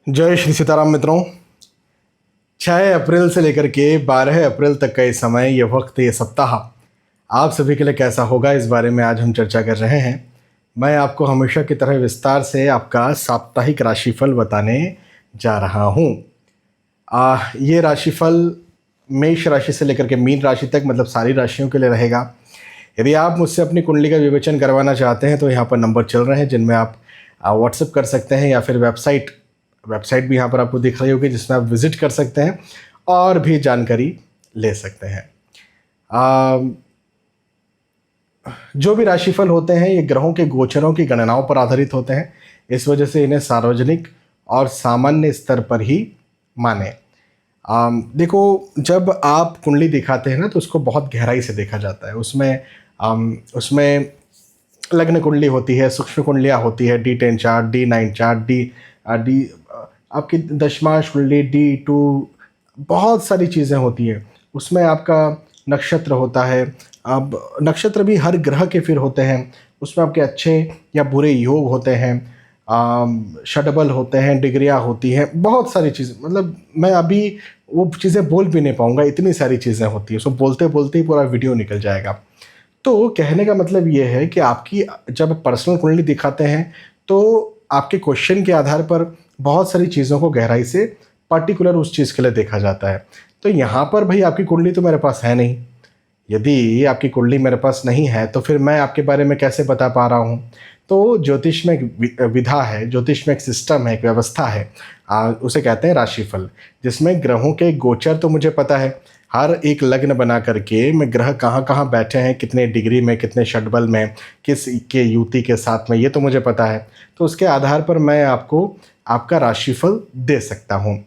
जय श्री सीताराम मित्रों। 6 अप्रैल से लेकर के 12 अप्रैल तक का ये समय, ये वक्त, ये सप्ताह आप सभी के लिए कैसा होगा, इस बारे में आज हम चर्चा कर रहे हैं। मैं आपको हमेशा की तरह विस्तार से आपका साप्ताहिक राशिफल बताने जा रहा हूँ। ये राशिफल मेष राशि से लेकर के मीन राशि तक, मतलब सारी राशियों के लिए रहेगा। यदि आप मुझसे अपनी कुंडली का विवेचन करवाना चाहते हैं तो यहाँ पर नंबर चल रहे हैं जिनमें आप व्हाट्सएप कर सकते हैं, या फिर वेबसाइट भी यहाँ पर आपको दिख रही होगी जिसमें आप विज़िट कर सकते हैं और भी जानकारी ले सकते हैं। जो भी राशिफल होते हैं ये ग्रहों के गोचरों की गणनाओं पर आधारित होते हैं, इस वजह से इन्हें सार्वजनिक और सामान्य स्तर पर ही माने। देखो, जब आप कुंडली दिखाते हैं ना तो उसको बहुत गहराई से देखा जाता है। उसमें लग्न कुंडली होती है, सूक्ष्म कुंडलियाँ होती है, D10 chart, D9 chart, D आपकी दशमांश कुंडली, D2, बहुत सारी चीज़ें होती हैं। उसमें आपका नक्षत्र होता है। अब नक्षत्र भी हर ग्रह के फिर होते हैं, उसमें आपके अच्छे या बुरे योग होते हैं, षडबल होते हैं, डिग्रियाँ होती हैं, बहुत सारी चीज़ें। मतलब मैं अभी वो चीज़ें बोल भी नहीं पाऊँगा, इतनी सारी चीज़ें होती हैं। सो बोलते बोलते ही पूरा वीडियो निकल जाएगा। तो कहने का मतलब ये है कि आपकी जब पर्सनल कुंडली दिखाते हैं तो आपके क्वेश्चन के आधार पर बहुत सारी चीज़ों को गहराई से पर्टिकुलर उस चीज़ के लिए देखा जाता है। तो यहाँ पर भाई आपकी कुंडली तो मेरे पास है नहीं। यदि आपकी कुंडली मेरे पास नहीं है तो फिर मैं आपके बारे में कैसे बता पा रहा हूँ। तो ज्योतिष में एक विधा है, ज्योतिष में एक सिस्टम है, एक व्यवस्था है, उसे कहते हैं राशिफल, जिसमें ग्रहों के गोचर तो मुझे पता है। हर एक लग्न बना करके मैं ग्रह कहाँ कहाँ बैठे हैं, कितने डिग्री में, कितने षडबल में, किस के युति के साथ में, ये तो मुझे पता है। तो उसके आधार पर मैं आपको आपका राशिफल दे सकता हूँ।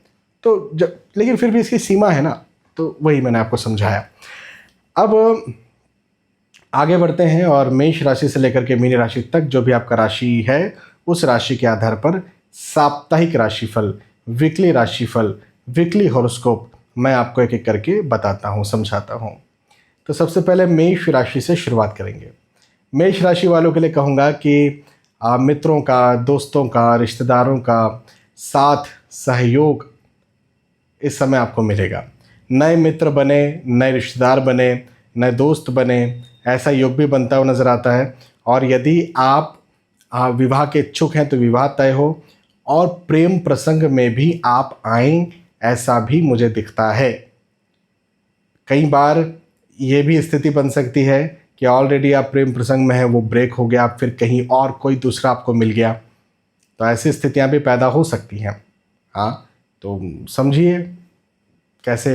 तो लेकिन फिर भी इसकी सीमा है ना, तो वही मैंने आपको समझाया। अब आगे बढ़ते हैं और मेष राशि से लेकर के मीन राशि तक जो भी आपका राशि है, उस राशि के आधार पर साप्ताहिक राशिफल, वीकली राशिफल, वीकली हॉरोस्कोप मैं आपको एक एक करके बताता हूँ, समझाता हूँ। तो सबसे पहले मेष राशि से शुरुआत करेंगे। मेष राशि वालों के लिए कहूँगा कि मित्रों का, दोस्तों का, रिश्तेदारों का साथ सहयोग इस समय आपको मिलेगा। नए मित्र बने, नए रिश्तेदार बने, नए दोस्त बने, ऐसा योग भी बनता हुआ नज़र आता है। और यदि आप विवाह के इच्छुक हैं तो विवाह तय हो, और प्रेम प्रसंग में भी आप आएँ, ऐसा भी मुझे दिखता है। कई बार ये भी स्थिति बन सकती है कि ऑलरेडी आप प्रेम प्रसंग में हैं, वो ब्रेक हो गया, फिर कहीं और कोई दूसरा आपको मिल गया, तो ऐसी स्थितियां भी पैदा हो सकती हैं। हाँ, तो समझिए कैसे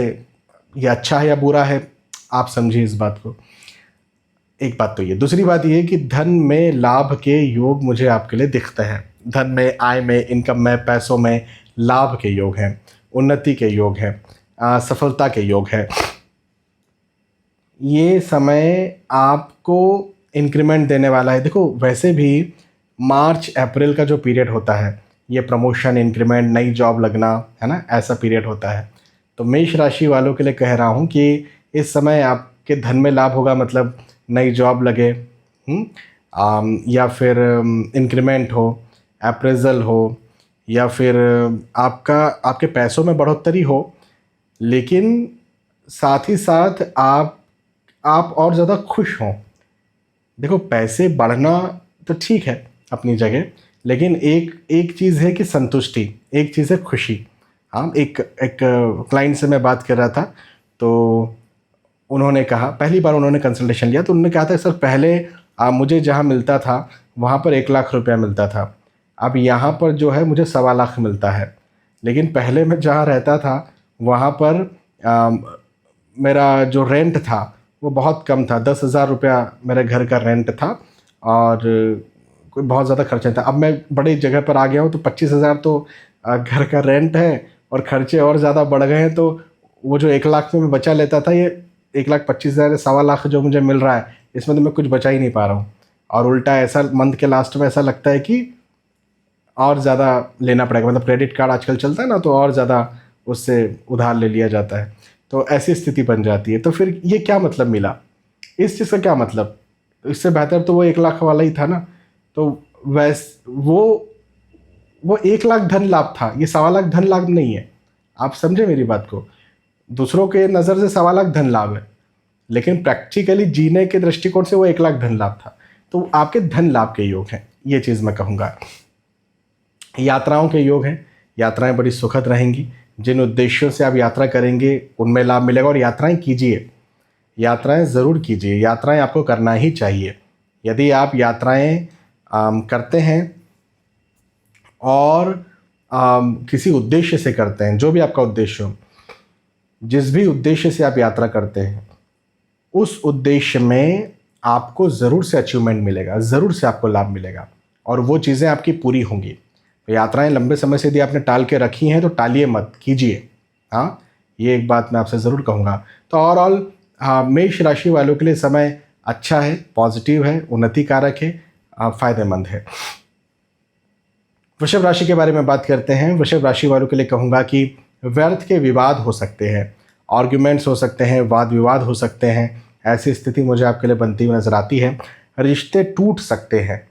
ये अच्छा है या बुरा है, आप समझिए इस बात को। एक बात तो ये, दूसरी बात ये कि धन में लाभ के योग मुझे आपके लिए दिखते हैं। धन में, आय में, इनकम में, पैसों में लाभ के योग हैं, उन्नति के योग हैं, सफलता के योग हैं। ये समय आपको इंक्रीमेंट देने वाला है। देखो, वैसे भी मार्च अप्रैल का जो पीरियड होता है, ये प्रमोशन, इंक्रीमेंट, नई जॉब लगना है ना, ऐसा पीरियड होता है। तो मेष राशि वालों के लिए कह रहा हूँ कि इस समय आपके धन में लाभ होगा, मतलब नई जॉब लगे, या फिर इंक्रीमेंट हो, अप्रेजल हो, या फिर आपके पैसों में बढ़ोतरी हो। लेकिन साथ ही साथ आप और ज़्यादा खुश हों। देखो, पैसे बढ़ना तो ठीक है अपनी जगह, लेकिन एक चीज़ है कि संतुष्टि, एक चीज़ है खुशी। हाँ, एक क्लाइंट से मैं बात कर रहा था, तो उन्होंने कहा, पहली बार उन्होंने कंसल्टेशन लिया, तो उन्होंने कहा था, सर पहले मुझे जहाँ मिलता था वहाँ पर 1 लाख रुपया मिलता था, अब यहाँ पर जो है मुझे 1.25 लाख मिलता है। लेकिन पहले मैं जहाँ रहता था वहाँ पर मेरा जो रेंट था वो बहुत कम था, 10,000 रुपया मेरे घर का रेंट था, और कोई बहुत ज़्यादा खर्चा नहीं था। अब मैं बड़ी जगह पर आ गया हूँ तो 25,000 तो घर का रेंट है, और खर्चे और ज़्यादा बढ़ गए हैं। तो वो जो 1 लाख में मैं बचा लेता था, ये 1,25,000 1.25 लाख जो मुझे मिल रहा है, इसमें तो मैं कुछ बचा ही नहीं पा रहा हूँ। और उल्टा ऐसा मंथ के लास्ट में ऐसा लगता है कि और ज़्यादा लेना पड़ेगा। मतलब क्रेडिट कार्ड आजकल चलता है ना, तो और ज़्यादा उससे उधार ले लिया जाता है। तो ऐसी स्थिति बन जाती है। तो फिर ये क्या मतलब मिला, इस चीज़ का क्या मतलब? इससे बेहतर तो वो 1 लाख वाला ही था ना। तो वो वो 1 लाख धन लाभ था, ये 1.25 लाख धन लाभ नहीं है। आप समझे मेरी बात को? दूसरों के नज़र से 1.25 लाख धन लाभ है, लेकिन प्रैक्टिकली जीने के दृष्टिकोण से वो 1 लाख धन लाभ था। तो आपके धन लाभ के योग हैं, ये चीज़ मैं कहूँगा। यात्राओं के योग हैं, यात्राएं बड़ी सुखद रहेंगी। जिन उद्देश्यों से आप यात्रा करेंगे उनमें लाभ मिलेगा, और यात्राएं कीजिए, यात्राएं ज़रूर कीजिए, यात्राएं आपको करना ही चाहिए। यदि आप यात्राएं करते हैं और किसी उद्देश्य से करते हैं, जो भी आपका उद्देश्य हो, जिस भी उद्देश्य से आप यात्रा करते हैं, उस उद्देश्य में आपको ज़रूर से अचीवमेंट मिलेगा, ज़रूर से आपको लाभ मिलेगा, और वो चीज़ें आपकी पूरी होंगी। तो यात्राएं लंबे समय से यदि आपने टाल के रखी हैं तो टालिए मत, कीजिए। हाँ, ये एक बात मैं आपसे ज़रूर कहूँगा। तो ओवरऑल मेष राशि वालों के लिए समय अच्छा है, पॉजिटिव है, उन्नति कारक है, फ़ायदेमंद है। वृषभ राशि के बारे में बात करते हैं। वृषभ राशि वालों के लिए कहूँगा कि व्यर्थ के विवाद हो सकते हैं, आर्ग्यूमेंट्स हो सकते हैं, वाद विवाद हो सकते हैं। ऐसी स्थिति मुझे आपके लिए बनती हुई नज़र आती है। रिश्ते टूट सकते हैं,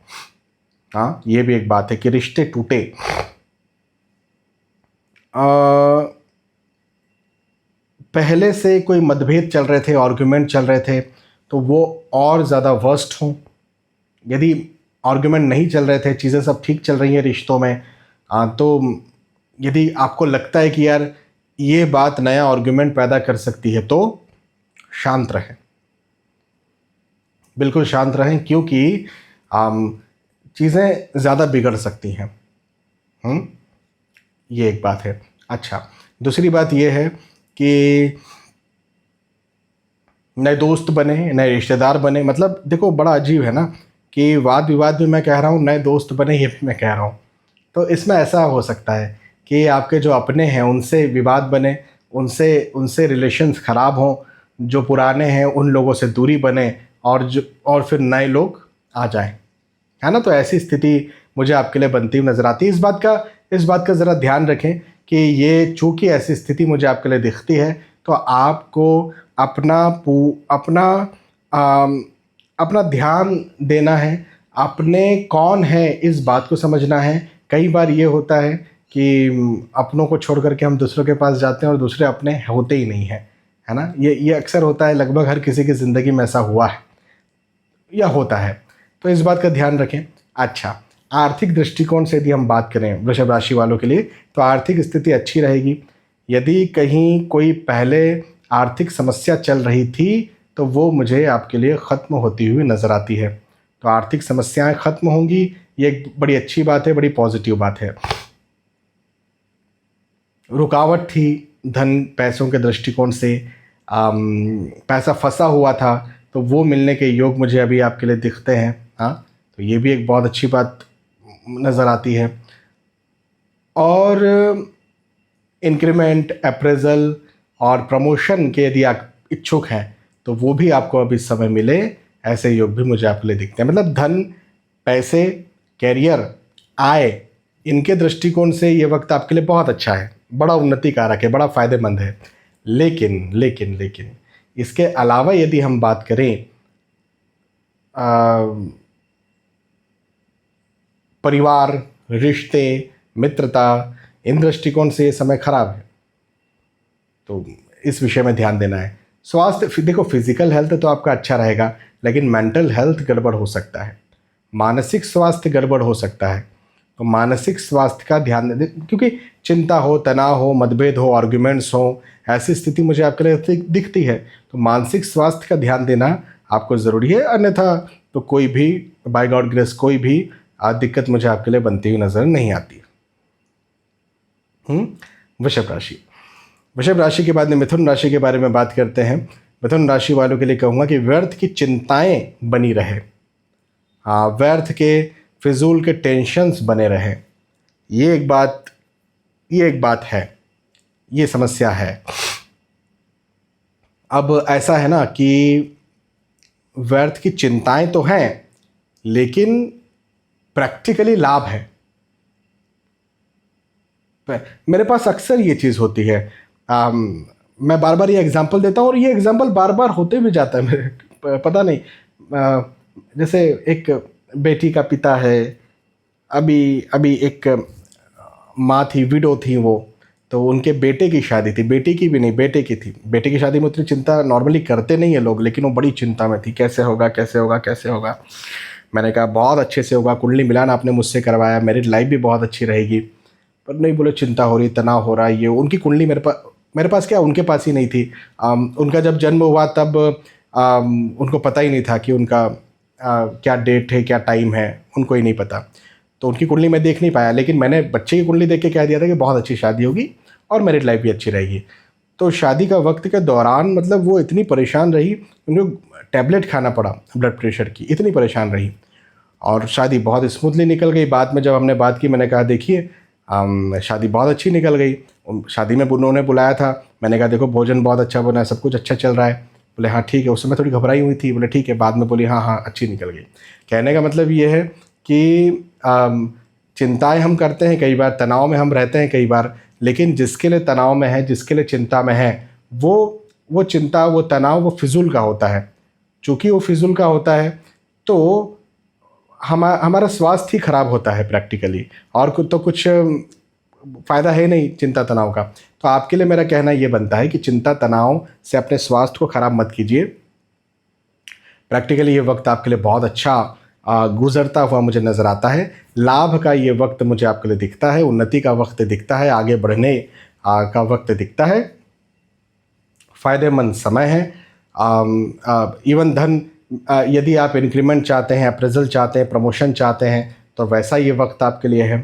हाँ, ये भी एक बात है कि रिश्ते टूटे। पहले से कोई मतभेद चल रहे थे, आर्ग्यूमेंट चल रहे थे, तो वो और ज़्यादा वर्स्ट हों। यदि आर्ग्यूमेंट नहीं चल रहे थे, चीज़ें सब ठीक चल रही हैं रिश्तों में, तो यदि आपको लगता है कि यार ये बात नया आर्ग्यूमेंट पैदा कर सकती है, तो शांत रहें, बिल्कुल शांत रहें, क्योंकि चीज़ें ज़्यादा बिगड़ सकती हैं। ये एक बात है। अच्छा, दूसरी बात ये है कि नए दोस्त बने, नए रिश्तेदार बने। मतलब देखो, बड़ा अजीब है ना कि वाद विवाद भी मैं कह रहा हूँ, नए दोस्त बने ये भी मैं कह रहा हूँ। तो इसमें ऐसा हो सकता है कि आपके जो अपने हैं उनसे विवाद बने, उनसे रिलेशंस ख़राब हों, जो पुराने हैं उन लोगों से दूरी बने, और फिर नए लोग आ जाएं, है ना। तो ऐसी स्थिति मुझे आपके लिए बनती हुई नज़र आती है। इस बात का ज़रा ध्यान रखें कि ये चूँकि ऐसी स्थिति मुझे आपके लिए दिखती है, तो आपको अपना ध्यान देना है, अपने कौन है इस बात को समझना है। कई बार ये होता है कि अपनों को छोड़ करके हम दूसरों के पास जाते हैं और दूसरे अपने होते ही नहीं हैं, है ना। ये अक्सर होता है, लगभग हर किसी की ज़िंदगी में ऐसा हुआ है या होता है। तो इस बात का ध्यान रखें। अच्छा, आर्थिक दृष्टिकोण से यदि हम बात करें वृषभ राशि वालों के लिए, तो आर्थिक स्थिति अच्छी रहेगी। यदि कहीं कोई पहले आर्थिक समस्या चल रही थी, तो वो मुझे आपके लिए ख़त्म होती हुई नज़र आती है। तो आर्थिक समस्याएं ख़त्म होंगी, ये एक बड़ी अच्छी बात है, बड़ी पॉजिटिव बात है। रुकावट थी धन पैसों के दृष्टिकोण से, पैसा फंसा हुआ था, तो वो मिलने के योग मुझे अभी आपके लिए दिखते हैं। हाँ, तो ये भी एक बहुत अच्छी बात नज़र आती है। और इंक्रीमेंट, अप्रेजल और प्रमोशन के यदि आप इच्छुक हैं, तो वो भी आपको अभी समय मिले, ऐसे योग भी मुझे आपके लिए दिखते हैं। मतलब धन, पैसे, कैरियर, आय, इनके दृष्टिकोण से ये वक्त आपके लिए बहुत अच्छा है, बड़ा उन्नति कारक है, बड़ा फ़ायदेमंद है। लेकिन इसके अलावा यदि हम बात करें परिवार, रिश्ते, मित्रता, इन दृष्टिकोण से ये समय खराब है, तो इस विषय में ध्यान देना है। स्वास्थ्य, देखो फिजिकल हेल्थ तो आपका अच्छा रहेगा, लेकिन मेंटल हेल्थ गड़बड़ हो सकता है, मानसिक स्वास्थ्य गड़बड़ हो सकता है। तो मानसिक स्वास्थ्य का ध्यान दें, क्योंकि चिंता हो, तनाव हो, मतभेद हो, आर्ग्यूमेंट्स हो, ऐसी स्थिति मुझे आपके लिए दिखती है। तो मानसिक स्वास्थ्य का ध्यान देना आपको ज़रूरी है, अन्यथा तो कोई भी बाय गॉड ग्रेस कोई भी दिक्कत मुझे आपके लिए बनती हुई नज़र नहीं आती। वृषभ राशि के बाद में मिथुन राशि के बारे में बात करते हैं। मिथुन राशि वालों के लिए कहूँगा कि व्यर्थ की चिंताएं बनी रहे, हाँ, व्यर्थ के फिजूल के टेंशन्स बने रहे, ये एक बात है, ये समस्या है। अब ऐसा है ना कि व्यर्थ की चिंताएं तो हैं, लेकिन प्रैक्टिकली लाभ है। मेरे पास अक्सर ये चीज़ होती है, मैं बार बार ये एग्जांपल देता हूँ और ये एग्जांपल बार बार होते भी जाता है मेरे, पता नहीं। जैसे एक बेटी का पिता है, अभी एक माँ थी, विडो थी वो, तो उनके बेटे की शादी थी, बेटी की भी नहीं, बेटे की थी। बेटे की शादी में उतनी चिंता नॉर्मली करते नहीं है लोग, लेकिन वो बड़ी चिंता में थी, कैसे होगा कैसे होगा कैसे होगा। मैंने कहा बहुत अच्छे से होगा, कुंडली मिलान आपने मुझसे करवाया, मैरिड लाइफ भी बहुत अच्छी रहेगी। पर नहीं, बोले चिंता हो रही, तनाव हो रहा है, ये उनकी कुंडली मेरे पास क्या, उनके पास ही नहीं थी। उनका जब जन्म हुआ तब उनको पता ही नहीं था कि उनका क्या डेट है, क्या टाइम है, उनको ही नहीं पता। तो उनकी कुंडली मैं देख नहीं पाया, लेकिन मैंने बच्चे की कुंडली देख के कह दिया था कि बहुत अच्छी शादी होगी और मैरिड लाइफ भी अच्छी रहेगी। तो शादी का वक्त के दौरान मतलब वो इतनी परेशान रही, उनको टैबलेट खाना पड़ा ब्लड प्रेशर की, इतनी परेशान रही। और शादी बहुत स्मूथली निकल गई। बाद में जब हमने बात की, मैंने कहा देखिए शादी बहुत अच्छी निकल गई। शादी में उन्होंने बुलाया था, मैंने कहा देखो भोजन बहुत अच्छा बना है, सब कुछ अच्छा चल रहा है। बोले हाँ ठीक है। उस समय थोड़ी घबराई हुई थी, बोले ठीक है। बाद में बोली हाँ हाँ अच्छी निकल गई। कहने का मतलब ये है कि चिंताएं हम करते हैं कई बार, तनाव में हम रहते हैं कई बार, लेकिन जिसके लिए तनाव में है, जिसके लिए चिंता में है, वो चिंता, वो तनाव, वो फिजूल का होता है। चूँकि वो फिजूल का होता है तो हमारा स्वास्थ्य ही खराब होता है प्रैक्टिकली, और तो कुछ फ़ायदा है नहीं चिंता तनाव का। तो आपके लिए मेरा कहना ये बनता है कि चिंता तनाव से अपने स्वास्थ्य को ख़राब मत कीजिए। प्रैक्टिकली ये वक्त आपके लिए बहुत अच्छा गुजरता हुआ मुझे नज़र आता है। लाभ का ये वक्त मुझे आपके लिए दिखता है, उन्नति का वक्त दिखता है, आगे बढ़ने का वक्त दिखता है, फ़ायदेमंद समय है। इवन धन, यदि आप इंक्रीमेंट चाहते हैं, अप्रेजल चाहते हैं, प्रमोशन चाहते हैं, तो वैसा ये वक्त आपके लिए है।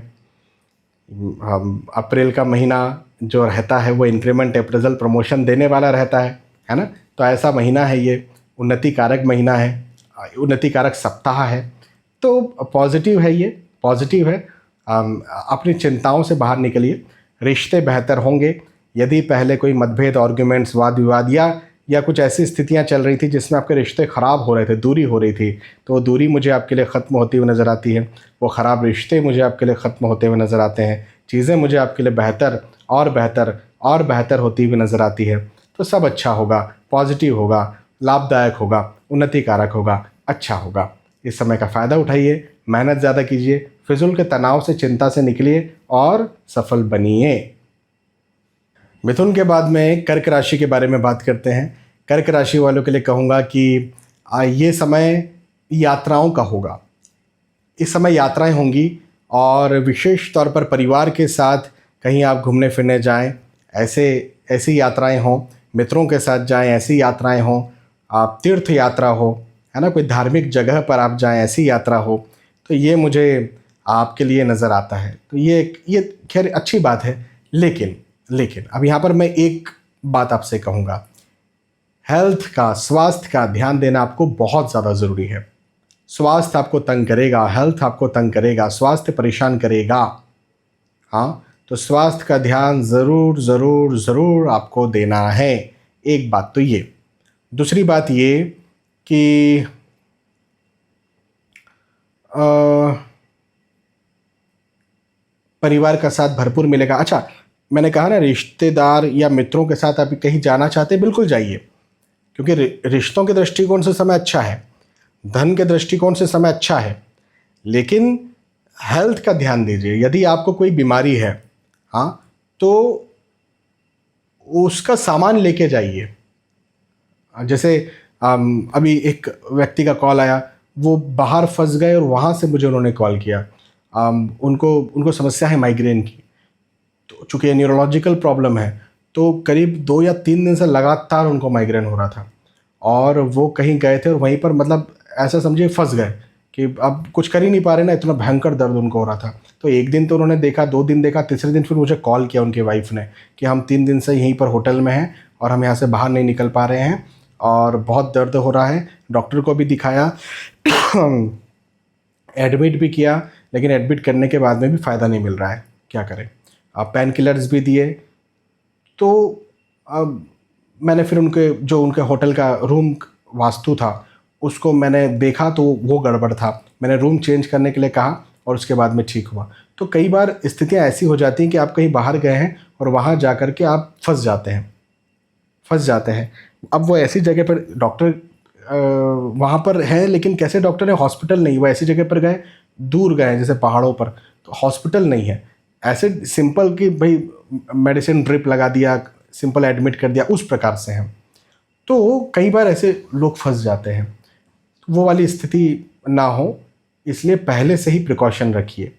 अप्रैल का महीना जो रहता है वो इंक्रीमेंट, अप्रेजल, प्रमोशन देने वाला रहता है ना। तो ऐसा महीना है ये, उन्नति कारक महीना है, उन्नति कारक सप्ताह है। तो पॉजिटिव है, ये पॉजिटिव है। अपनी चिंताओं से बाहर निकलिए, रिश्ते बेहतर होंगे। यदि पहले कोई मतभेद, आर्ग्यूमेंट्स, वाद विवाद या कुछ ऐसी स्थितियां चल रही थी जिसमें आपके रिश्ते ख़राब हो रहे थे, दूरी हो रही थी, तो वो दूरी मुझे आपके लिए ख़त्म होती हुई नज़र आती है। वो ख़राब रिश्ते मुझे आपके लिए ख़त्म होते हुए नज़र आते हैं। चीज़ें मुझे आपके लिए बेहतर और बेहतर और बेहतर होती हुई नज़र आती है। तो सब अच्छा होगा, पॉजिटिव होगा, लाभदायक होगा, उन्नति कारक होगा, अच्छा होगा। इस समय का फ़ायदा उठाइए, मेहनत ज़्यादा कीजिए, फिजूल के तनाव से, चिंता से निकलिए और सफल बनिए। मिथुन के बाद में कर्क राशि के बारे में बात करते हैं। कर्क राशि वालों के लिए कहूँगा कि ये समय यात्राओं का होगा। इस समय यात्राएं होंगी और विशेष तौर पर परिवार के साथ कहीं आप घूमने फिरने जाएं, ऐसी यात्राएं हों। मित्रों के साथ जाएं, ऐसी यात्राएं हों। आप तीर्थ यात्रा हो, है ना, कोई धार्मिक जगह पर आप जाएं, ऐसी यात्रा हो। तो ये मुझे आपके लिए नज़र आता है। तो ये खैर अच्छी बात है, लेकिन अब यहाँ पर मैं एक बात आपसे कहूँगा, हेल्थ का, स्वास्थ्य का ध्यान देना आपको बहुत ज़्यादा ज़रूरी है। स्वास्थ्य आपको तंग करेगा, हेल्थ आपको तंग करेगा, स्वास्थ्य परेशान करेगा। हाँ, तो स्वास्थ्य का ध्यान ज़रूर ज़रूर ज़रूर आपको देना है। एक बात तो ये। दूसरी बात ये कि परिवार का साथ भरपूर मिलेगा। अच्छा, मैंने कहा ना, रिश्तेदार या मित्रों के साथ आप कहीं जाना चाहते हैं, बिल्कुल जाइए, क्योंकि रिश्तों के दृष्टिकोण से समय अच्छा है, धन के दृष्टिकोण से समय अच्छा है, लेकिन हेल्थ का ध्यान दीजिए। यदि आपको कोई बीमारी है, हाँ, तो उसका सामान लेके जाइए। जैसे अभी एक व्यक्ति का कॉल आया, वो बाहर फंस गए और वहाँ से मुझे उन्होंने कॉल किया। उनको समस्या है माइग्रेन की, तो चूँकि न्यूरोलॉजिकल प्रॉब्लम है, तो करीब 2 या 3 दिन से लगातार उनको माइग्रेन हो रहा था। और वो कहीं गए थे और वहीं पर मतलब ऐसा समझिए फंस गए कि अब कुछ कर ही नहीं पा रहे ना, इतना भयंकर दर्द उनको हो रहा था। तो एक दिन तो उन्होंने देखा, 2 दिन देखा, तीसरे दिन फिर मुझे कॉल किया उनकी वाइफ ने कि हम 3 दिन से यहीं पर होटल में हैं और हम यहाँ से बाहर नहीं निकल पा रहे हैं और बहुत दर्द हो रहा है। डॉक्टर को भी दिखाया, एडमिट भी किया, लेकिन एडमिट करने के बाद में भी फ़ायदा नहीं मिल रहा है। क्या करें? अब पेन किलर्स भी दिए। तो अब मैंने फिर उनके होटल का रूम वास्तु था, उसको मैंने देखा तो वो गड़बड़ था। मैंने रूम चेंज करने के लिए कहा और उसके बाद में ठीक हुआ। तो कई बार स्थितियाँ ऐसी हो जाती हैं कि आप कहीं बाहर गए हैं और वहाँ जा कर के आप फंस जाते हैं। अब वो ऐसी जगह पर डॉक्टर वहाँ पर है, लेकिन कैसे डॉक्टर है, हॉस्पिटल नहीं, वो ऐसी जगह पर गए, दूर गए जैसे पहाड़ों पर, तो हॉस्पिटल नहीं है। ऐसे सिंपल कि भाई मेडिसिन ड्रिप लगा दिया, सिंपल एडमिट कर दिया, उस प्रकार से हैं। तो कई बार ऐसे लोग फंस जाते हैं, वो वाली स्थिति ना हो, इसलिए पहले से ही प्रिकॉशन रखिए,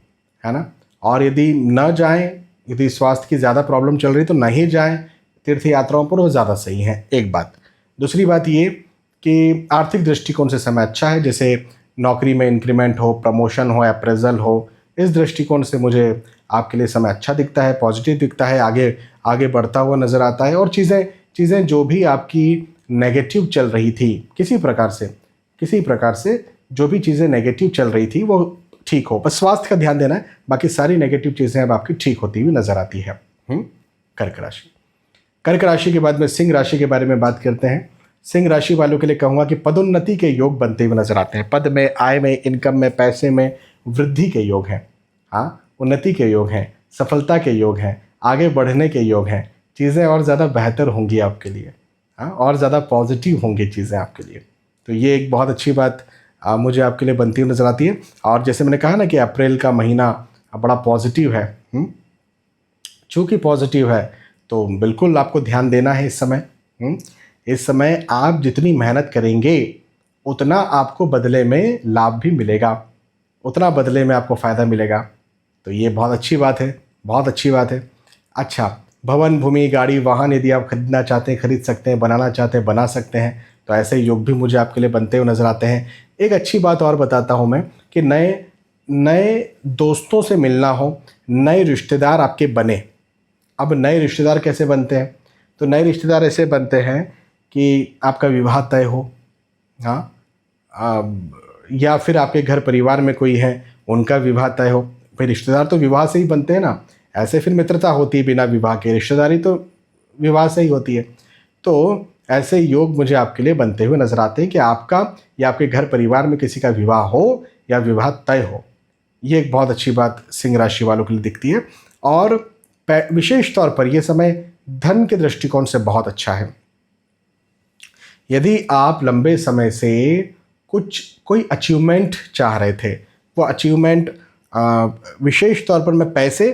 है ना। और यदि न जाएं, यदि स्वास्थ्य की ज़्यादा प्रॉब्लम चल रही तो नहीं जाएं तीर्थ यात्राओं पर, वो ज़्यादा सही है, एक बात। दूसरी बात ये कि आर्थिक दृष्टिकोण से समय अच्छा है, जैसे नौकरी में इंक्रीमेंट हो, प्रमोशन हो, अप्रेजल हो, इस दृष्टिकोण से मुझे आपके लिए समय अच्छा दिखता है, पॉजिटिव दिखता है, आगे आगे बढ़ता हुआ नज़र आता है। और चीज़ें चीज़ें जो भी आपकी नेगेटिव चल रही थी, किसी प्रकार से जो भी चीज़ें नेगेटिव चल रही थी वो ठीक हो, बस स्वास्थ्य का ध्यान देना है, बाकी सारी नेगेटिव चीज़ें अब आपकी ठीक होती हुई नज़र आती है। कर्क राशि। कर्क राशि के बाद में सिंह राशि के बारे में बात करते हैं। सिंह राशि वालों के लिए कहूँगा कि पदोन्नति के योग बनते हुए नजर आते हैं। पद में, आय में, इनकम में, पैसे में वृद्धि के योग हैं। हाँ, उन्नति के योग हैं, सफलता के योग हैं, आगे बढ़ने के योग हैं। चीज़ें और ज़्यादा बेहतर होंगी आपके लिए, हाँ, और ज़्यादा पॉजिटिव होंगी चीज़ें आपके लिए। तो ये एक बहुत अच्छी बात मुझे आपके लिए बनती हुई नजर आती है। और जैसे मैंने कहा ना कि अप्रैल का महीना बड़ा पॉजिटिव है, चूँकि पॉजिटिव है तो बिल्कुल आपको ध्यान देना है इस समय। इस समय आप जितनी मेहनत करेंगे उतना आपको बदले में लाभ भी मिलेगा, उतना बदले में आपको फ़ायदा मिलेगा। तो ये बहुत अच्छी बात है, बहुत अच्छी बात है। अच्छा, भवन, भूमि, गाड़ी, वाहन यदि आप खरीदना चाहते हैं खरीद सकते हैं, बनाना चाहते हैं बना सकते हैं। तो ऐसे योग भी मुझे आपके लिए बनते हुए नज़र आते हैं। एक अच्छी बात और बताता हूँ मैं कि नए नए दोस्तों से मिलना हो, नए रिश्तेदार आपके बने। अब नए रिश्तेदार कैसे बनते हैं? तो नए रिश्तेदार ऐसे बनते हैं कि आपका विवाह तय हो, हाँ, या फिर आपके घर परिवार में कोई है उनका विवाह तय हो। भाई रिश्तेदार तो विवाह से ही बनते हैं ना, ऐसे फिर मित्रता होती है बिना विवाह के, रिश्तेदारी तो विवाह से ही होती है। तो ऐसे योग मुझे आपके लिए बनते हुए नजर आते हैं कि आपका या आपके घर परिवार में किसी का विवाह हो या विवाह तय हो। ये एक बहुत अच्छी बात सिंह राशि वालों के लिए दिखती है। और विशेष तौर पर यह समय धन के दृष्टिकोण से बहुत अच्छा है। यदि आप लंबे समय से कोई अचीवमेंट चाह रहे थे, वो अचीवमेंट विशेष तौर पर मैं पैसे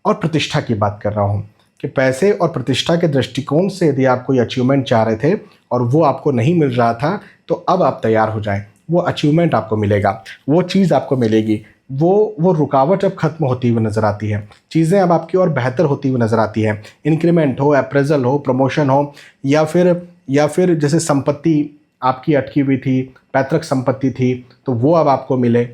और प्रतिष्ठा की बात कर रहा हूँ कि पैसे और प्रतिष्ठा के दृष्टिकोण से यदि आप कोई अचीवमेंट चाह रहे थे और वो आपको नहीं मिल रहा था, तो अब आप तैयार हो जाएं, वो अचीवमेंट आपको मिलेगा, वो चीज़ आपको मिलेगी। वो रुकावट अब खत्म होती हुई नज़र आती है, चीज़ें अब आपकी और बेहतर होती हुई नज़र आती है। इंक्रीमेंट हो, अप्रेजल हो, प्रमोशन हो, या फिर जैसे संपत्ति आपकी अटकी हुई थी, पैतृक संपत्ति थी, तो वो अब आपको मिले,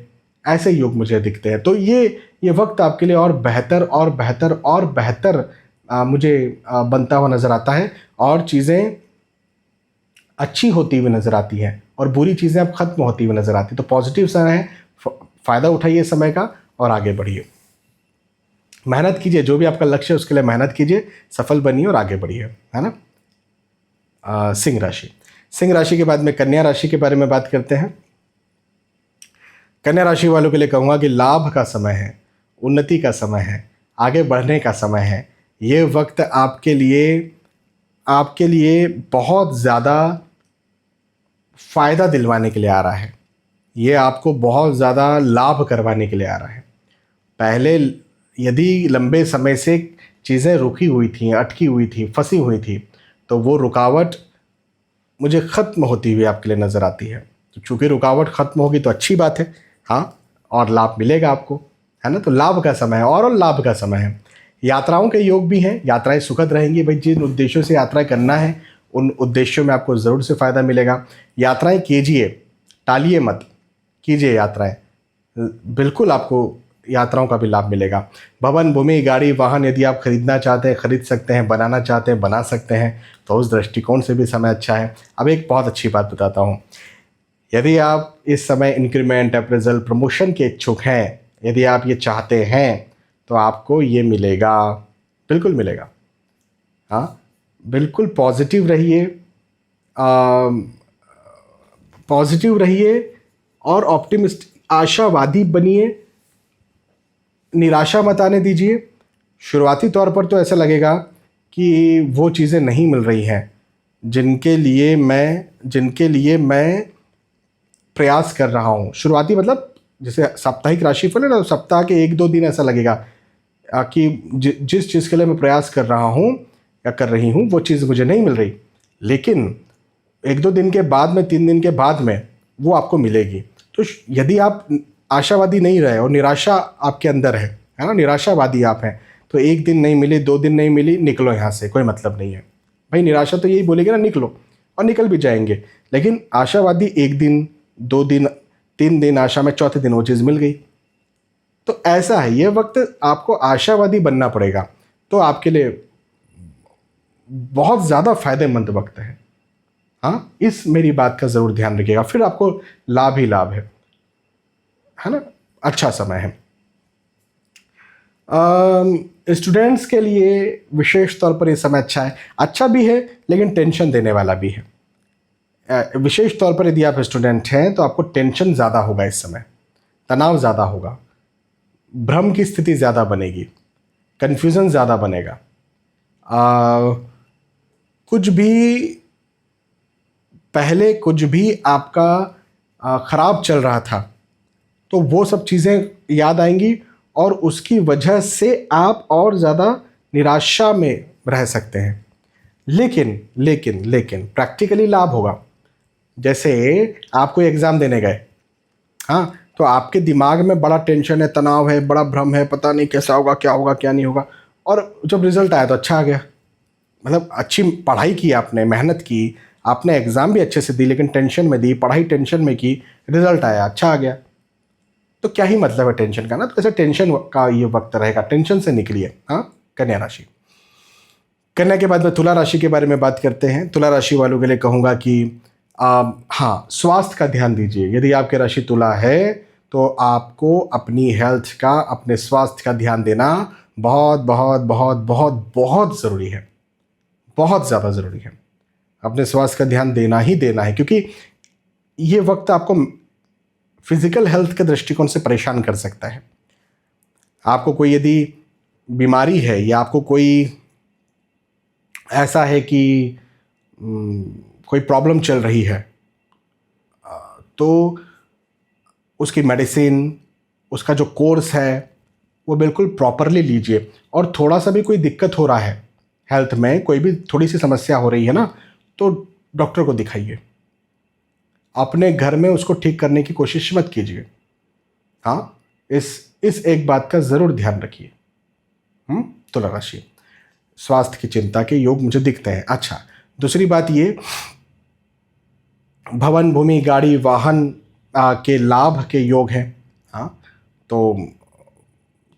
ऐसे योग मुझे दिखते हैं। तो ये वक्त आपके लिए और बेहतर और बेहतर और बेहतर मुझे बनता हुआ नज़र आता है, और चीज़ें अच्छी होती हुई नज़र आती हैं और बुरी चीज़ें अब खत्म होती हुई नज़र आती। तो पॉजिटिव समय है, फ़ायदा उठाइए समय का और आगे बढ़िए, मेहनत कीजिए, जो भी आपका लक्ष्य है उसके लिए मेहनत कीजिए, सफल बनिए और आगे बढ़िए, है ना। सिंह राशि। सिंह राशि के बाद में कन्या राशि के बारे में बात करते हैं। कन्या राशि वालों के लिए कहूँगा कि लाभ का समय है, उन्नति का समय है, आगे बढ़ने का समय है। ये वक्त आपके लिए बहुत ज़्यादा फ़ायदा दिलवाने के लिए आ रहा है, ये आपको बहुत ज़्यादा लाभ करवाने के लिए आ रहा है। पहले यदि लंबे समय से चीज़ें रुकी हुई थी, अटकी हुई थी, फंसी हुई थी, तो वो रुकावट मुझे ख़त्म होती हुई आपके लिए नज़र आती है। तो चूँकि रुकावट ख़त्म होगी तो अच्छी बात है, हाँ, और लाभ मिलेगा आपको, है ना। तो लाभ का समय है और लाभ का समय है। यात्राओं के योग भी हैं, यात्राएं सुखद रहेंगी। भाई जिन उद्देश्यों से यात्रा करना है उन उद्देश्यों में आपको ज़रूर से फ़ायदा मिलेगा। यात्राएं कीजिए, टालिए मत, कीजिए यात्राएं, बिल्कुल आपको यात्राओं का भी लाभ मिलेगा। भवन, भूमि, गाड़ी, वाहन यदि आप खरीदना चाहते हैं खरीद सकते हैं, बनाना चाहते हैं बना सकते हैं, तो उस दृष्टिकोण से भी समय अच्छा है। अब एक बहुत अच्छी बात बताता हूँ, यदि आप इस समय इंक्रीमेंट, अप्रेजल, प्रमोशन के इच्छुक हैं, यदि आप ये चाहते हैं तो आपको ये मिलेगा, बिल्कुल मिलेगा। हाँ, बिल्कुल पॉजिटिव रहिए और ऑप्टिमिस्ट, आशावादी बनिए, निराशा मत आने दीजिए। शुरुआती तौर पर तो ऐसा लगेगा कि वो चीज़ें नहीं मिल रही हैं जिनके लिए मैं प्रयास कर रहा हूँ। शुरुआती मतलब जैसे साप्ताहिक राशिफल है ना, तो सप्ताह के 1-2 दिन ऐसा लगेगा कि जिस चीज़ के लिए मैं प्रयास कर रहा हूँ या कर रही हूँ वो चीज़ मुझे नहीं मिल रही, लेकिन 1-2 दिन के बाद में, 3 दिन के बाद में वो आपको मिलेगी। तो यदि आप आशावादी नहीं रहे और निराशा आपके अंदर है ना, निराशावादी आप हैं, तो 1 दिन नहीं मिली, 2 दिन नहीं मिली, निकलो यहाँ से, कोई मतलब नहीं है। भाई निराशा तो यही बोलेगी ना, निकलो, और निकल भी जाएंगे। लेकिन आशावादी 1 दिन, 2 दिन, 3 दिन आशा में, चौथे दिन वो चीज़ मिल गई। तो ऐसा है, ये वक्त आपको आशावादी बनना पड़ेगा, तो आपके लिए बहुत ज़्यादा फायदेमंद वक्त है। हाँ, इस मेरी बात का ज़रूर ध्यान रखिएगा, फिर आपको लाभ ही लाभ है ना, अच्छा समय है। स्टूडेंट्स के लिए विशेष तौर पर ये समय अच्छा है, अच्छा भी है लेकिन टेंशन देने वाला भी है। विशेष तौर पर यदि आप स्टूडेंट हैं तो आपको टेंशन ज़्यादा होगा इस समय, तनाव ज़्यादा होगा, भ्रम की स्थिति ज़्यादा बनेगी, कन्फ्यूज़न ज़्यादा बनेगा। कुछ भी आपका ख़राब चल रहा था तो वो सब चीज़ें याद आएंगी और उसकी वजह से आप और ज़्यादा निराशा में रह सकते हैं। लेकिन प्रैक्टिकली लाभ होगा। जैसे आप कोई एग्ज़ाम देने गए, हाँ, तो आपके दिमाग में बड़ा टेंशन है, तनाव है, बड़ा भ्रम है, पता नहीं कैसा होगा, क्या होगा, क्या नहीं होगा, और जब रिज़ल्ट आया तो अच्छा आ गया। मतलब अच्छी पढ़ाई की आपने, मेहनत की, आपने एग्ज़ाम भी अच्छे से दी, लेकिन टेंशन में दी, पढ़ाई टेंशन में की, रिज़ल्ट आया, अच्छा आ गया। तो क्या ही मतलब है टेंशन का ना। तो ऐसे टेंशन का ये वक्त रहेगा, टेंशन से निकलिए। हाँ, कन्या राशि। कन्या के बाद में तुला राशि के बारे में बात करते हैं। तुला राशि वालों के लिए कहूँगा कि हाँ, स्वास्थ्य का ध्यान दीजिए। यदि आपकी राशि तुला है तो आपको अपनी हेल्थ का, अपने स्वास्थ्य का ध्यान देना बहुत बहुत बहुत बहुत बहुत ज़रूरी है, बहुत ज़्यादा ज़रूरी है। अपने स्वास्थ्य का ध्यान देना ही देना है, क्योंकि ये वक्त आपको फिज़िकल हेल्थ के दृष्टिकोण से परेशान कर सकता है। आपको कोई यदि बीमारी है या आपको कोई ऐसा है कि कोई प्रॉब्लम चल रही है, तो उसकी मेडिसिन, उसका जो कोर्स है वो बिल्कुल प्रॉपरली लीजिए। और थोड़ा सा भी कोई दिक्कत हो रहा है हेल्थ में, कोई भी थोड़ी सी समस्या हो रही है ना, तो डॉक्टर को दिखाइए। अपने घर में उसको ठीक करने की कोशिश मत कीजिए। हाँ, इस एक बात का ज़रूर ध्यान रखिए। तुला राशि, स्वास्थ्य की चिंता के योग मुझे दिखते हैं। अच्छा, दूसरी बात ये, भवन, भूमि, गाड़ी, वाहन के लाभ के योग हैं। हाँ, तो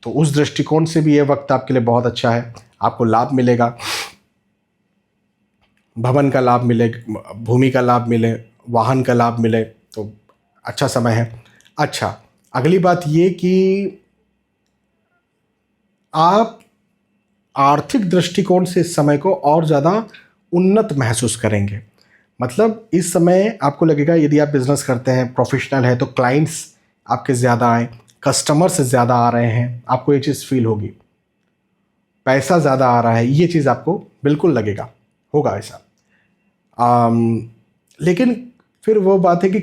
उस दृष्टिकोण से भी ये वक्त आपके लिए बहुत अच्छा है, आपको लाभ मिलेगा। भवन का लाभ मिले, भूमि का लाभ मिले, वाहन का लाभ मिले, तो अच्छा समय है। अच्छा, अगली बात ये कि आप आर्थिक दृष्टिकोण से इस समय को और ज़्यादा उन्नत महसूस करेंगे। मतलब इस समय आपको लगेगा, यदि आप बिज़नेस करते हैं, प्रोफेशनल है, तो क्लाइंट्स आपके ज़्यादा आए, कस्टमर्स ज़्यादा आ रहे हैं, आपको ये चीज़ फील होगी। पैसा ज़्यादा आ रहा है, ये चीज़ आपको बिल्कुल लगेगा, होगा ऐसा। लेकिन फिर वो बात है कि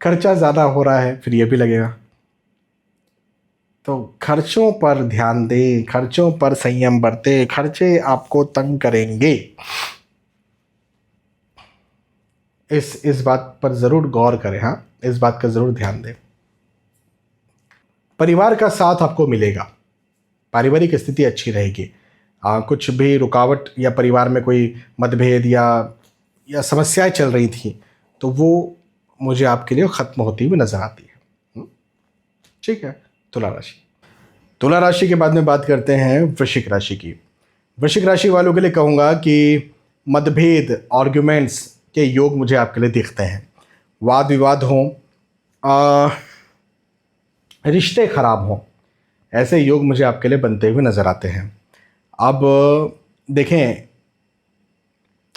खर्चा ज़्यादा हो रहा है, फिर ये भी लगेगा। तो खर्चों पर ध्यान दें, खर्चों पर संयम बरतें, खर्चे आपको तंग करेंगे। इस बात पर ज़रूर गौर करें। हाँ, इस बात का ज़रूर ध्यान दें। परिवार का साथ आपको मिलेगा, पारिवारिक स्थिति अच्छी रहेगी। कुछ भी रुकावट या परिवार में कोई मतभेद या समस्याएं चल रही थी, तो वो मुझे आपके लिए ख़त्म होती हुई नज़र आती है। ठीक है। तुला राशि, तुला राशि के बाद में बात करते हैं वृश्चिक राशि की। वृश्चिक राशि वालों के लिए कहूँगा कि मतभेद, आर्ग्यूमेंट्स के योग मुझे आपके लिए दिखते हैं। वाद विवाद हों, रिश्ते खराब हों, ऐसे योग मुझे आपके लिए बनते हुए नज़र आते हैं। अब देखें,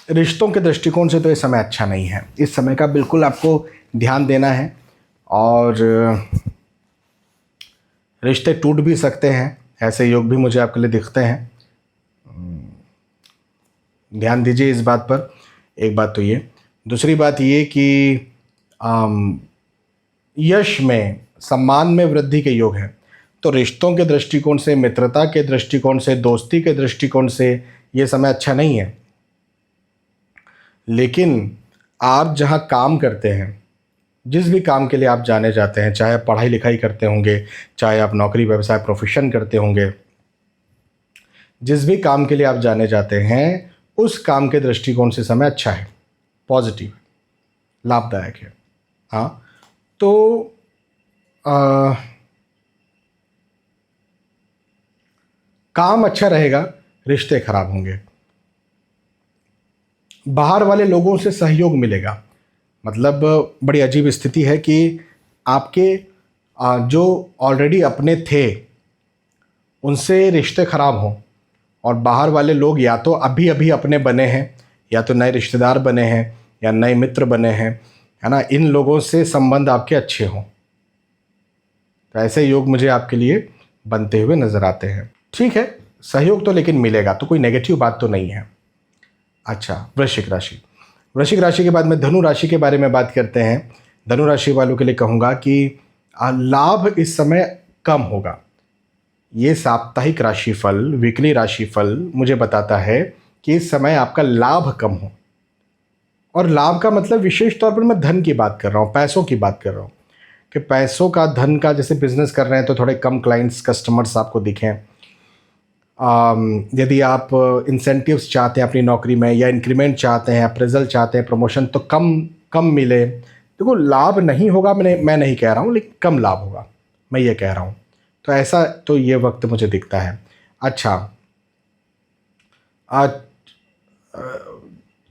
रिश्तों के दृष्टिकोण से तो ये समय अच्छा नहीं है। इस समय का बिल्कुल आपको ध्यान देना है, और रिश्ते टूट भी सकते हैं, ऐसे योग भी मुझे आपके लिए दिखते हैं। ध्यान दीजिए इस बात पर। एक बात तो ये, दूसरी बात ये कि यश में, सम्मान में वृद्धि के योग हैं। तो रिश्तों के दृष्टिकोण से, मित्रता के दृष्टिकोण से, दोस्ती के दृष्टिकोण से ये समय अच्छा नहीं है। लेकिन आप जहाँ काम करते हैं, जिस भी काम के लिए आप जाने जाते हैं, चाहे आप पढ़ाई लिखाई करते होंगे, चाहे आप नौकरी व्यवसाय प्रोफेशन करते होंगे, जिस भी काम के लिए आप जाने जाते हैं, उस काम के दृष्टिकोण से समय अच्छा है, पॉजिटिव, लाभदायक है। हाँ, तो काम अच्छा रहेगा, रिश्ते खराब होंगे। बाहर वाले लोगों से सहयोग मिलेगा, मतलब बड़ी अजीब स्थिति है कि आपके जो ऑलरेडी अपने थे उनसे रिश्ते खराब हों, और बाहर वाले लोग या तो अभी अभी अपने बने हैं, या तो नए रिश्तेदार बने हैं, या नए मित्र बने हैं, है ना, इन लोगों से संबंध आपके अच्छे हों। तो ऐसे योग मुझे आपके लिए बनते हुए नज़र आते हैं। ठीक है, सहयोग तो लेकिन मिलेगा, तो कोई नेगेटिव बात तो नहीं है। अच्छा, वृश्चिक राशि। वृश्चिक राशि के बाद में धनु राशि के बारे में बात करते हैं। धनु राशि वालों के लिए कहूँगा कि लाभ इस समय कम होगा। ये साप्ताहिक राशिफल, वीकली राशिफल मुझे बताता है कि इस समय आपका लाभ कम हो। और लाभ का मतलब विशेष तौर पर मैं धन की बात कर रहा हूँ, पैसों की बात कर रहा हूँ, कि पैसों का, धन का, जैसे बिजनेस कर रहे हैं तो थोड़े कम क्लाइंट्स, कस्टमर्स आपको दिखें। यदि आप इंसेंटिव्स चाहते हैं अपनी नौकरी में, या इंक्रीमेंट चाहते हैं, अप्रेजल चाहते हैं, प्रमोशन, तो कम कम मिले। देखो, लाभ नहीं होगा, मैं नहीं कह रहा हूँ, लेकिन कम लाभ होगा, मैं ये कह रहा हूँ। तो ऐसा तो ये वक्त मुझे दिखता है। अच्छा, आज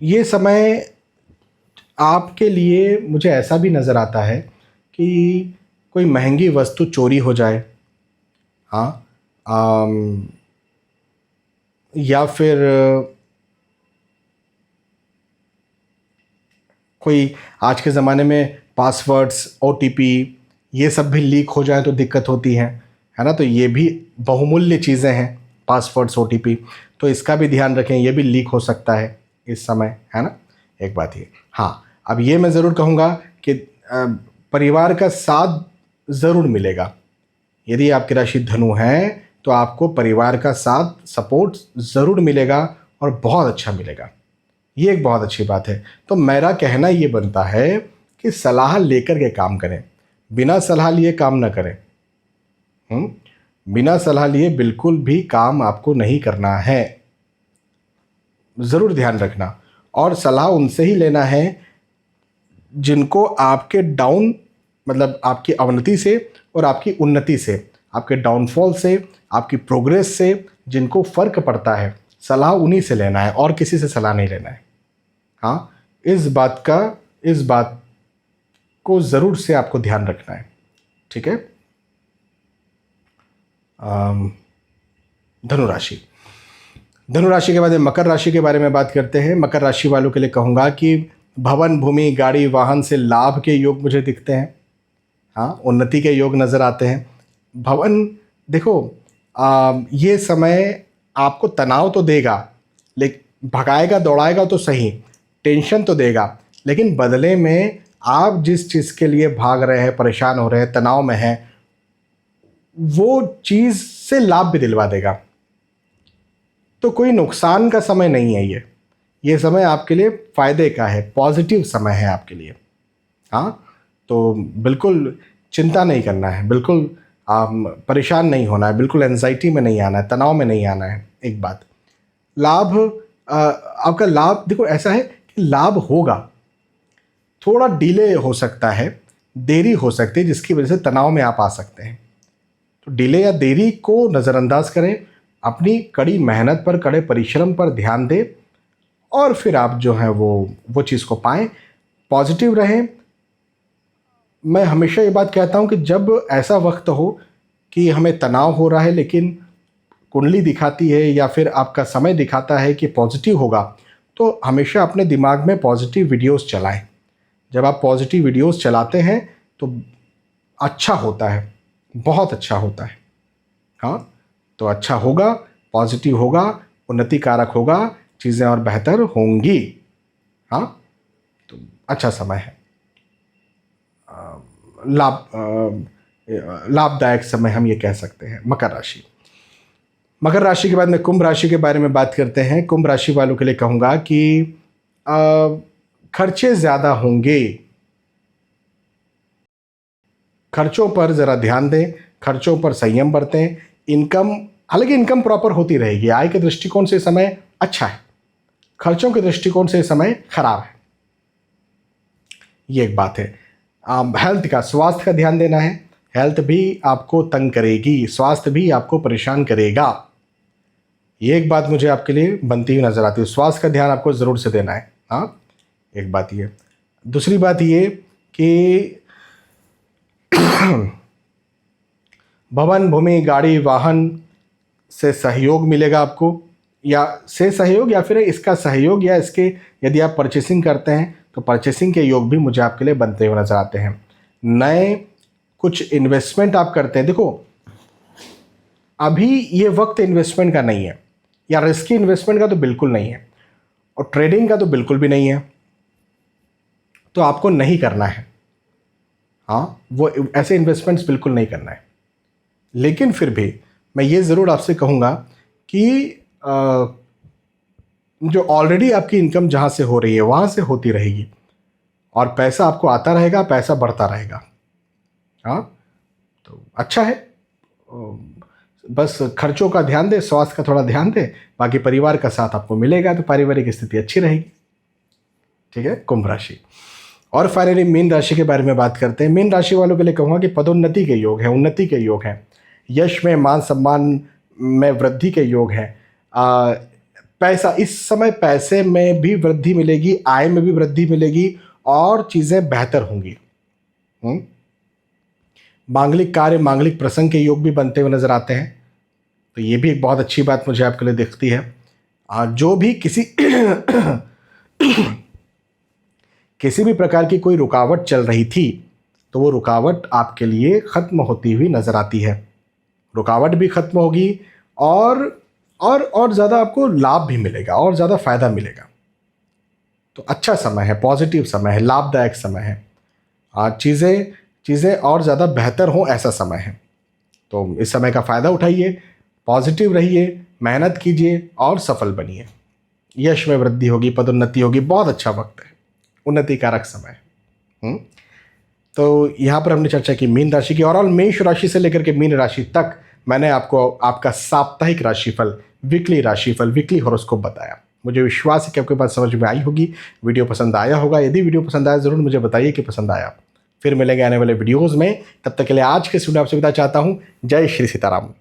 ये समय आपके लिए मुझे ऐसा भी नज़र आता है कि कोई महंगी वस्तु चोरी हो जाए, हाँ, या फिर कोई, आज के ज़माने में पासवर्ड्स, ओटीपी, ये सब भी लीक हो जाए तो दिक्कत होती है ना। तो ये भी बहुमूल्य चीज़ें हैं, पासवर्ड्स, ओटीपी, तो इसका भी ध्यान रखें, ये भी लीक हो सकता है इस समय, है ना, एक बात ये। हाँ, अब ये मैं ज़रूर कहूँगा कि परिवार का साथ ज़रूर मिलेगा। यदि आपकी राशि धनु है तो आपको परिवार का साथ, सपोर्ट ज़रूर मिलेगा, और बहुत अच्छा मिलेगा। ये एक बहुत अच्छी बात है। तो मेरा कहना ये बनता है कि सलाह लेकर के काम करें, बिना सलाह लिए काम ना करें। बिना सलाह लिए बिल्कुल भी काम आपको नहीं करना है, ज़रूर ध्यान रखना। और सलाह उनसे ही लेना है जिनको आपके डाउन, मतलब आपकी अवनति से और आपकी उन्नति से, आपके डाउनफॉल से, आपकी प्रोग्रेस से जिनको फ़र्क पड़ता है, सलाह उन्हीं से लेना है, और किसी से सलाह नहीं लेना है। हाँ, इस बात को ज़रूर से आपको ध्यान रखना है, ठीक है। धनुराशि। धनुराशि के बाद मकर राशि के बारे में बात करते हैं। मकर राशि वालों के लिए कहूँगा कि भवन, भूमि, गाड़ी, वाहन से लाभ के योग मुझे दिखते हैं। हाँ, उन्नति के योग नज़र आते हैं। भवन, देखो, ये समय आपको तनाव तो देगा, लेकिन भगाएगा दौड़ाएगा तो सही, टेंशन तो देगा, लेकिन बदले में आप जिस चीज़ के लिए भाग रहे हैं, परेशान हो रहे हैं, तनाव में हैं, वो चीज़ से लाभ भी दिलवा देगा। तो कोई नुकसान का समय नहीं है ये समय आपके लिए फ़ायदे का है, पॉजिटिव समय है आपके लिए। हाँ, तो बिल्कुल चिंता नहीं करना है, बिल्कुल परेशान नहीं होना है, बिल्कुल एंजाइटी में नहीं आना है, तनाव में नहीं आना है। एक बात, लाभ, आपका लाभ, देखो ऐसा है कि लाभ होगा, थोड़ा डिले हो सकता है, देरी हो सकती है, जिसकी वजह से तनाव में आप आ सकते हैं। तो डिले या देरी को नज़रअंदाज करें, अपनी कड़ी मेहनत पर, कड़े परिश्रम पर ध्यान दें, और फिर आप जो है वो चीज़ को पाएं, पॉजिटिव रहें। मैं हमेशा ये बात कहता हूँ कि जब ऐसा वक्त हो कि हमें तनाव हो रहा है, लेकिन कुंडली दिखाती है या फिर आपका समय दिखाता है कि पॉजिटिव होगा, तो हमेशा अपने दिमाग में पॉजिटिव वीडियोस चलाएं। जब आप पॉजिटिव वीडियोस चलाते हैं तो अच्छा होता है, बहुत अच्छा होता है। हाँ, तो अच्छा होगा, पॉजिटिव होगा, उन्नति कारक होगा, चीज़ें और बेहतर होंगी। हाँ, तो अच्छा समय है। लाभ, लाभदायक समय हम ये कह सकते हैं। मकर राशि, मकर राशि के बाद में कुंभ राशि के बारे में बात करते हैं। कुंभ राशि वालों के लिए कहूँगा कि खर्चे ज़्यादा होंगे, खर्चों पर ज़रा ध्यान दें, खर्चों पर संयम बरतें। इनकम, हालांकि इनकम प्रॉपर होती रहेगी, आय के दृष्टिकोण से समय अच्छा है, खर्चों के दृष्टिकोण से समय खराब है, ये एक बात है। हेल्थ का, स्वास्थ्य का ध्यान देना है। हेल्थ भी आपको तंग करेगी, स्वास्थ्य भी आपको परेशान करेगा, ये एक बात मुझे आपके लिए बनती हुई नजर आती है। स्वास्थ्य का ध्यान आपको ज़रूर से देना है। हाँ, एक बात ये। दूसरी बात ये कि भवन, भूमि, गाड़ी, वाहन से सहयोग मिलेगा आपको, या से सहयोग या फिर इसका सहयोग, या इसके यदि आप परचेसिंग करते हैं तो परचेसिंग के योग भी मुझे आपके लिए बनते हुए नजर आते हैं। नए कुछ इन्वेस्टमेंट आप करते हैं, देखो अभी ये वक्त इन्वेस्टमेंट का नहीं है, या रिस्की इन्वेस्टमेंट का तो बिल्कुल नहीं है, और ट्रेडिंग का तो बिल्कुल भी नहीं है, तो आपको नहीं करना है। हाँ, वो ऐसे इन्वेस्टमेंट्स बिल्कुल नहीं करना है। लेकिन फिर भी मैं ये ज़रूर आपसे कहूँगा कि जो ऑलरेडी आपकी इनकम जहाँ से हो रही है वहाँ से होती रहेगी, और पैसा आपको आता रहेगा, पैसा बढ़ता रहेगा। हाँ, तो अच्छा है। बस खर्चों का ध्यान दे, स्वास्थ्य का थोड़ा ध्यान दे, बाकी परिवार का साथ आपको मिलेगा तो पारिवारिक स्थिति अच्छी रहेगी। ठीक है, कुंभ राशि। और फाइनली मीन राशि के बारे में बात करते हैं। मीन राशि वालों के लिए कहूँगा कि पदोन्नति के योग हैं, उन्नति के योग हैं, यश में, मान सम्मान में वृद्धि के योग हैं। पैसा, इस समय पैसे में भी वृद्धि मिलेगी, आय में भी वृद्धि मिलेगी, और चीज़ें बेहतर होंगी। मांगलिक कार्य, मांगलिक प्रसंग के योग भी बनते हुए नजर आते हैं, तो ये भी एक बहुत अच्छी बात मुझे आपके लिए दिखती है। जो भी किसी भी प्रकार की कोई रुकावट चल रही थी तो वो रुकावट आपके लिए ख़त्म होती हुई नज़र आती है। रुकावट भी ख़त्म होगी, और ज़्यादा आपको लाभ भी मिलेगा, और ज़्यादा फ़ायदा मिलेगा। तो अच्छा समय है, पॉजिटिव समय है, लाभदायक समय है। चीज़ें और ज़्यादा बेहतर हों, ऐसा समय है। तो इस समय का फ़ायदा उठाइए, पॉजिटिव रहिए, मेहनत कीजिए और सफल बनिए। यश में वृद्धि होगी, पदोन्नति होगी, बहुत अच्छा वक्त है, उन्नति कारक समय है। तो यहाँ पर हमने चर्चा की मीन राशि की। और मेष राशि से लेकर के मीन राशि तक मैंने आपको आपका साप्ताहिक राशिफल, वीकली राशिफल, वीकली हॉरोस्कोप बताया। मुझे विश्वास है कि आपके पास समझ में आई होगी, वीडियो पसंद आया होगा। यदि वीडियो पसंद आया ज़रूर मुझे बताइए कि पसंद आया। फिर मिलेंगे आने वाले वीडियोज़ में, तब तक के लिए आज के स्टूडियो आपसे विदा चाहता हूँ। जय श्री सीताराम।